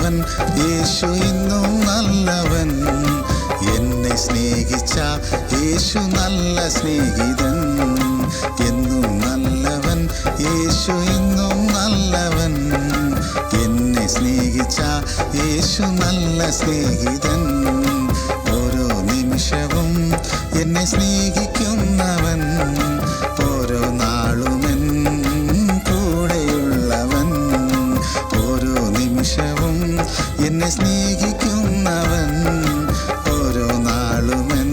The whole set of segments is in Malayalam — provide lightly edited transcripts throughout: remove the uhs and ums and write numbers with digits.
നല്ലവൻ, യേശു ഇന്നും നല്ലവൻ. എന്നെ സ്നേഹിച്ച യേശു നല്ല സ്നേഹിതൻ. എന്നും നല്ലവൻ, യേശു ഇന്നും നല്ലവൻ. എന്നെ സ്നേഹിച്ച യേശു നല്ല സ്നേഹിതൻ. ഓരോ നിമിഷവും എന്നെ സ്നേഹിക്കുന്നവൻ, ഓരോ നാളുമെൻ കൂടെയുള്ളവൻ. ഓരോ നിമിഷവും എന്നെ സ്നേഹിക്കുന്നവൻ, ഓരോ നാളുമെൻ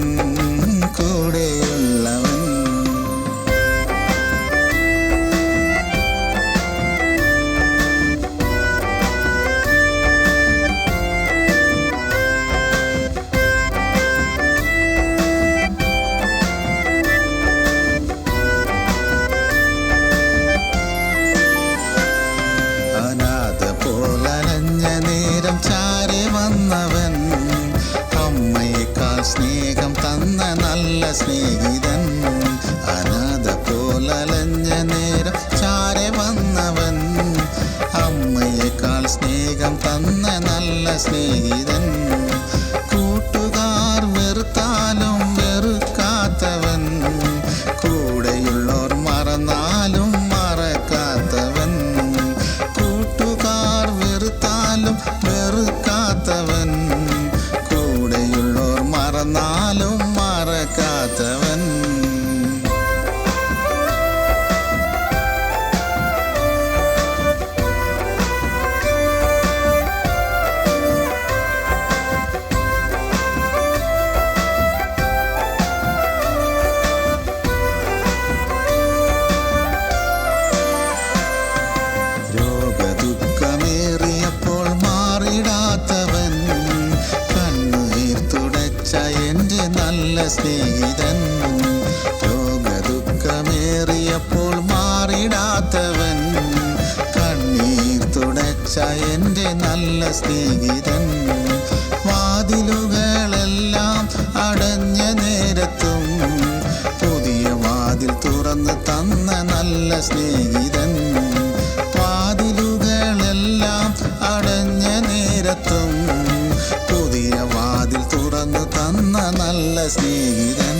കൂടെയുള്ളവൻ. നേരം ചാരെ വന്നവൻ, അമ്മയേക്കാൾ സ്നേഹം തന്ന നല്ല സ്നേഹിതൻ. അനാഥ പോലലഞ്ഞ നേരം ചാരെ വന്നവൻ, അമ്മയേക്കാൾ സ്നേഹം തന്ന നല്ല സ്നേഹിതൻ. കൂട്ടുകാർ വെറുത്താലും വെറുക്കാത്തവൻ, കൂടെയുള്ളോർ മറന്നാലും മറക്കാത്തവൻ. കൂട്ടുകാർ വെറുത്താലും വെറുക്കാത്തവൻ, കൂടെയുള്ളോർ മറന്നാലും മറക്കാത്തവൻ. രോഗദുഃഖമേറിയപ്പോൾ മാറിടാത്തവൻ, കണ്ണുനീർ തുടച്ച എൻ്റെ നല്ല സ്നേഹിതൻ. രോഗദുഃഖമേറിയപ്പോൾ മാറിടാത്തവൻ, കണ്ണീർ തുടച്ച എൻ്റെ നല്ല സ്നേഹിതൻ. വാതിലുകളെല്ലാം അടഞ്ഞ നേരത്തും പുതിയ വാതിൽ തുറന്ന് തന്ന നല്ല സ്നേഹിതൻ. വാതിലുകളെല്ലാം അടഞ്ഞ നേരത്തും പുതിയ വാതിൽ തുറന്നു തന്ന നല്ല സ്നേഹിതൻ.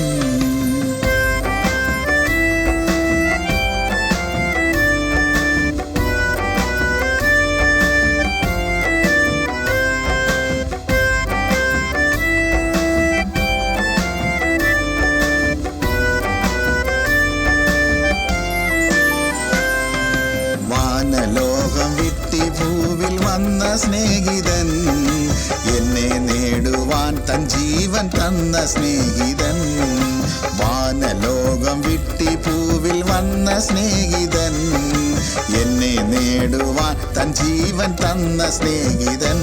വാനലോകം വിട്ടി ഭൂവിൽ വന്ന സ്നേഹിതൻ, എന്നെ നേടുവാൻ തൻ ജീവൻ തന്ന സ്നേഹിതൻ. വാനലോകം വിട്ടി ഭൂവിൽ വന്ന സ്നേഹിതൻ, എന്നെ നേടുവാൻ തൻ ജീവൻ തന്ന സ്നേഹിതൻ.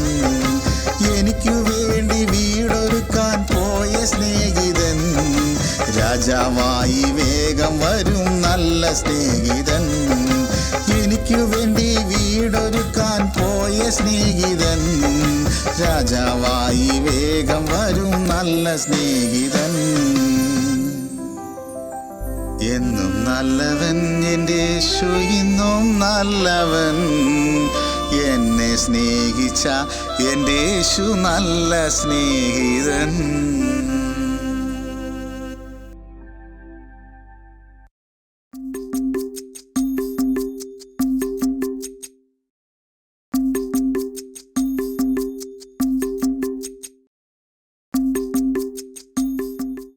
എനിക്കു വേണ്ടി വീടൊരുക്കാൻ പോയ സ്നേഹിതൻ, രാജാവായി വേഗം വരും നല്ല സ്നേഹിതൻ. എനിക്കു വേണ്ടി വീടൊരുക്കാൻ പോയ സ്നേഹിതൻ, രാജാവായി വേഗം വരും നല്ല സ്നേഹിതൻ. എന്നും നല്ലവൻ, എൻ്റെ യേശു ഇന്നും നല്ലവൻ. എന്നെ സ്നേഹിച്ച എൻ്റെ യേശു നല്ല സ്നേഹിതൻ.